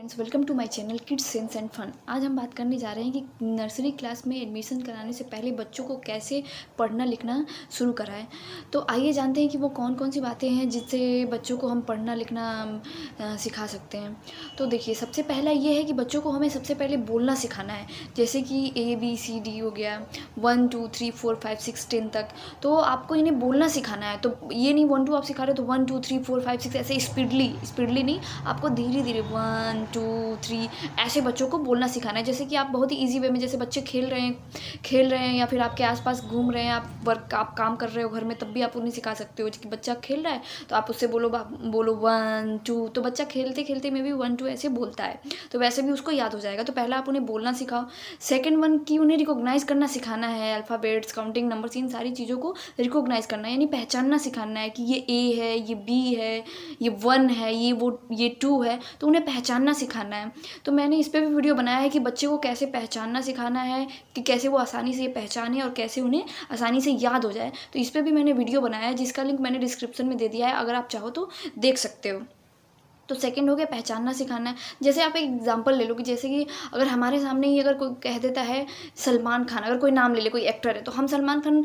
Friends, welcome to my channel kids sense and fun. आज हम बात करने जा रहे हैं कि नर्सरी क्लास में एडमिशन कराने से पहले बच्चों को कैसे पढ़ना लिखना शुरू कराएं। तो आइए जानते हैं कि वो कौन कौन सी बातें हैं जिससे बच्चों को हम पढ़ना लिखना सिखा सकते हैं। तो देखिए, सबसे पहला ये है कि बच्चों को हमें सबसे पहले बोलना सिखाना है। जैसे कि ABCD हो गया, 1 2 3 4 5 6 10 तक। तो आपको इन्हें बोलना सिखाना है। तो ये नहीं 1 2 आप सिखा रहे हो तो 1 2 3 4 5 6 ऐसे स्पीडली नहीं, आपको धीरे धीरे 1 2 3 ऐसे बच्चों को बोलना सिखाना है। जैसे कि आप बहुत ही ईजी वे में, जैसे बच्चे खेल रहे हैं या फिर आपके आसपास घूम रहे हैं, आप काम कर रहे हो घर में, तब भी आप उन्हें सिखा सकते हो कि बच्चा खेल रहा है तो आप उससे बोलो 1 2। तो बच्चा खेलते खेलते में भी 1 2 ऐसे बोलता है, तो वैसे भी उसको याद हो जाएगा। तो पहला आप उन्हें बोलना सिखाओ। सेकेंड वन की उन्हें रिकॉग्नाइज करना सिखाना है। अल्फ़ाबेट्स, काउंटिंग, नंबर्स, इन सारी चीज़ों को रिकॉग्नाइज करना है, यानी पहचानना सिखाना है कि ये A है, ये B है, ये 1 है, ये 2 है। तो उन्हें पहचानना सिखाना है। तो मैंने इस पर भी वीडियो बनाया है कि बच्चे को कैसे पहचानना सिखाना है, कि कैसे वो आसानी से ये पहचाने और कैसे उन्हें आसानी से याद हो जाए। तो इस पर भी मैंने वीडियो बनाया है, जिसका लिंक मैंने डिस्क्रिप्शन में दे दिया है, अगर आप चाहो तो देख सकते हो। तो सेकंड हो गया पहचानना सिखाना है। जैसे आप एक एग्जांपल ले लो कि जैसे कि अगर हमारे सामने ही अगर कोई कह देता है सलमान खान, अगर कोई नाम ले ले, कोई एक्टर है, तो हम सलमान खान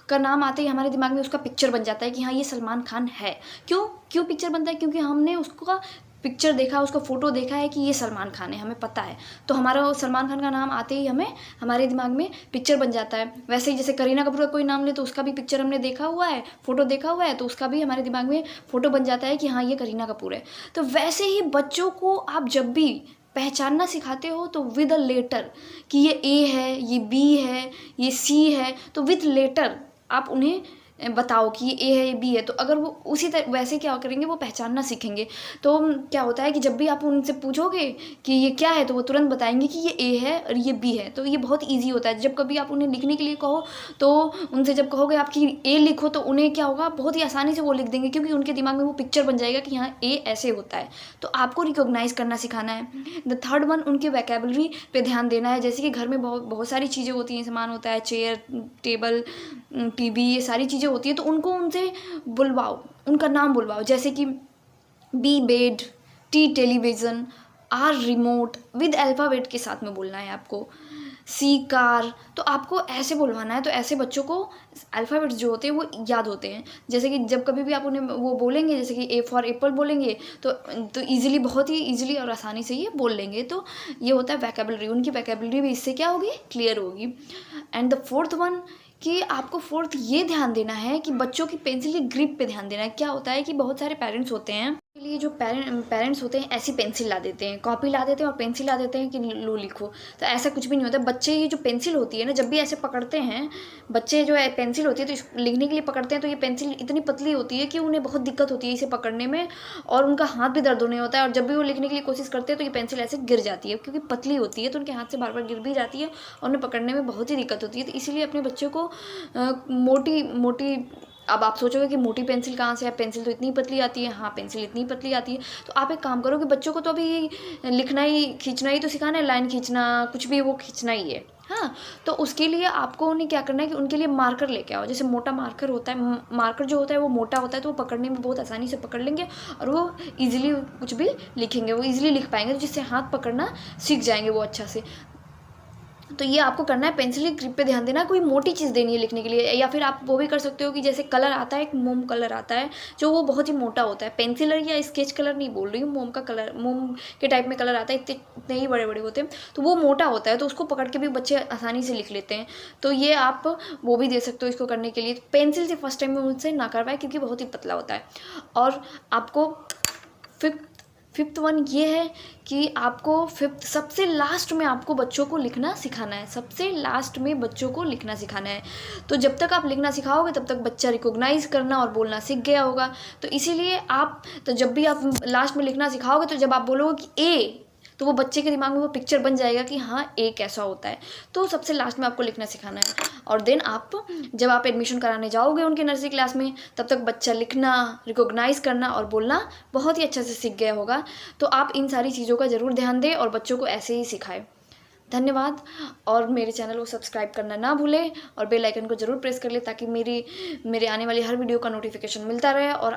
का नाम आते ही हमारे दिमाग में उसका पिक्चर बन जाता है कि हाँ, ये सलमान खान है। क्यों पिक्चर बनता है? क्योंकि हमने उसका पिक्चर देखा, उसका फ़ोटो देखा है कि ये सलमान खान है, हमें पता है। तो हमारा सलमान खान का नाम आते ही हमारे दिमाग में पिक्चर बन जाता है। वैसे ही जैसे करीना कपूर का कोई नाम ले तो उसका भी पिक्चर हमने देखा हुआ है, फ़ोटो देखा हुआ है, तो उसका भी हमारे दिमाग में फ़ोटो बन जाता है कि हाँ, ये करीना कपूर है। तो वैसे ही बच्चों को आप जब भी पहचानना सिखाते हो तो विद अ लेटर, कि ये A है, ये B है, ये C है, तो विद लेटर आप उन्हें बताओ कि ये A है, ये B है। तो अगर वो उसी तरह वैसे क्या करेंगे, वो पहचानना सीखेंगे। तो क्या होता है कि जब भी आप उनसे पूछोगे कि ये क्या है, तो वो तुरंत बताएंगे कि ये A है और ये B है। तो ये बहुत ईजी होता है। जब कभी आप उन्हें लिखने के लिए कहो, तो उनसे जब कहोगे आपकी A लिखो, तो उन्हें क्या होगा, बहुत ही आसानी से वो लिख देंगे, क्योंकि उनके दिमाग में वो पिक्चर बन जाएगा कि हाँ, A ऐसे होता है। तो आपको रिकॉग्नाइज करना सिखाना है। द थर्ड वन, उनके वैकेबलरी पे ध्यान देना है। जैसे कि घर में बहुत सारी चीज़ें होती हैं, सामान होता है, चेयर, टेबल, TV, ये सारी चीज़ें होती है। तो उनसे बुलवाओ, उनका नाम बुलवाओ। जैसे कि B bed, T television, R remote, with alphabet के साथ में बोलना है आपको। C car. तो आपको ऐसे बुलवाना है, तो ऐसे बच्चों को अल्फ़ाबेट्स जो होते हैं वो याद होते हैं। जैसे कि जब कभी भी आप उन्हें वो बोलेंगे, जैसे कि A फॉर एप्पल बोलेंगे, तो ईजिली, बहुत ही ईजिली और आसानी से ये बोल लेंगे। तो ये होता है वैकेबलरी। उनकी वैकेबलरी भी इससे क्या होगी, क्लियर होगी। एंड द फोर्थ वन, कि आपको फोर्थ ये ध्यान देना है कि बच्चों की पेंसिल की ग्रिप पे ध्यान देना है। क्या होता है कि बहुत सारे पेरेंट्स होते हैं, के लिए जो पेरेंट्स होते हैं ऐसी पेंसिल ला देते हैं, कॉपी ला देते हैं और पेंसिल ला देते हैं कि लो लिखो। तो ऐसा कुछ भी नहीं होता। बच्चे ये जो पेंसिल होती है ना, जब भी ऐसे पकड़ते हैं बच्चे, जो है पेंसिल होती है तो लिखने के लिए पकड़ते हैं, तो ये पेंसिल इतनी पतली होती है कि उन्हें बहुत दिक्कत होती है इसे पकड़ने में, और उनका हाथ भी दर्द होने होता है। और जब भी वो लिखने के लिए कोशिश करते हैं तो ये पेंसिल ऐसे गिर जाती है, क्योंकि पतली होती है, तो उनके हाथ से बार बार गिर भी जाती है और उन्हें पकड़ने में बहुत ही दिक्कत होती है। तो इसीलिए अपने बच्चों को मोटी, अब आप सोचोगे कि मोटी पेंसिल कहाँ से है, पेंसिल तो इतनी पतली आती है। हाँ, पेंसिल इतनी पतली आती है। तो आप एक काम करो कि बच्चों को तो अभी लिखना ही, खींचना ही तो सिखाना है, लाइन खींचना, कुछ भी वो खींचना ही है। हाँ, तो उसके लिए आपको उन्हें क्या करना है कि उनके लिए मार्कर लेके आओ। जैसे मोटा मार्कर होता है, मार्कर जो होता है वो मोटा होता है, तो वो पकड़ने में बहुत आसानी से पकड़ लेंगे और वो ईजिली कुछ भी लिखेंगे, वो ईजिली लिख पाएंगे, तो जिससे हाथ पकड़ना सीख जाएंगे वो अच्छा से। तो ये आपको करना है, पेंसिल की ग्रिप पे ध्यान देना। कोई मोटी चीज़ देनी है लिखने के लिए, या फिर आप वो भी कर सकते हो कि जैसे कलर आता है, एक मोम कलर आता है जो वो बहुत ही मोटा होता है। पेंसिलर या स्केच कलर नहीं बोल रही हूँ, मोम का कलर, मोम के टाइप में कलर आता है, इतने ही बड़े बड़े होते हैं। तो वो मोटा होता है, तो उसको पकड़ के भी बच्चे आसानी से लिख लेते हैं। तो ये आप वो भी दे सकते हो इसको करने के लिए। पेंसिल से फर्स्ट टाइम में उनसे ना करवाए, क्योंकि बहुत ही पतला होता है। और आपको फिफ्थ वन ये है कि आपको फिफ्थ, सबसे लास्ट में आपको बच्चों को लिखना सिखाना है। सबसे लास्ट में बच्चों को लिखना सिखाना है। तो जब तक आप लिखना सिखाओगे तब तक बच्चा रिकॉग्नाइज करना और बोलना सीख गया होगा। तो इसीलिए तो जब भी आप लास्ट में लिखना सिखाओगे, तो जब आप बोलोगे कि A, तो वो बच्चे के दिमाग में वो पिक्चर बन जाएगा कि हाँ, A कैसा होता है। तो सबसे लास्ट में आपको लिखना सिखाना है। और देन जब आप एडमिशन कराने जाओगे उनके नर्सरी क्लास में, तब तक बच्चा लिखना, रिकॉग्नाइज करना और बोलना बहुत ही अच्छे से सीख गया होगा। तो आप इन सारी चीज़ों का ज़रूर ध्यान दें और बच्चों को ऐसे ही सिखाएं। धन्यवाद। और मेरे चैनल को सब्सक्राइब करना ना भूलें और बेल आइकन को ज़रूर प्रेस कर लें, ताकि मेरे आने वाली हर वीडियो का नोटिफिकेशन मिलता रहे। और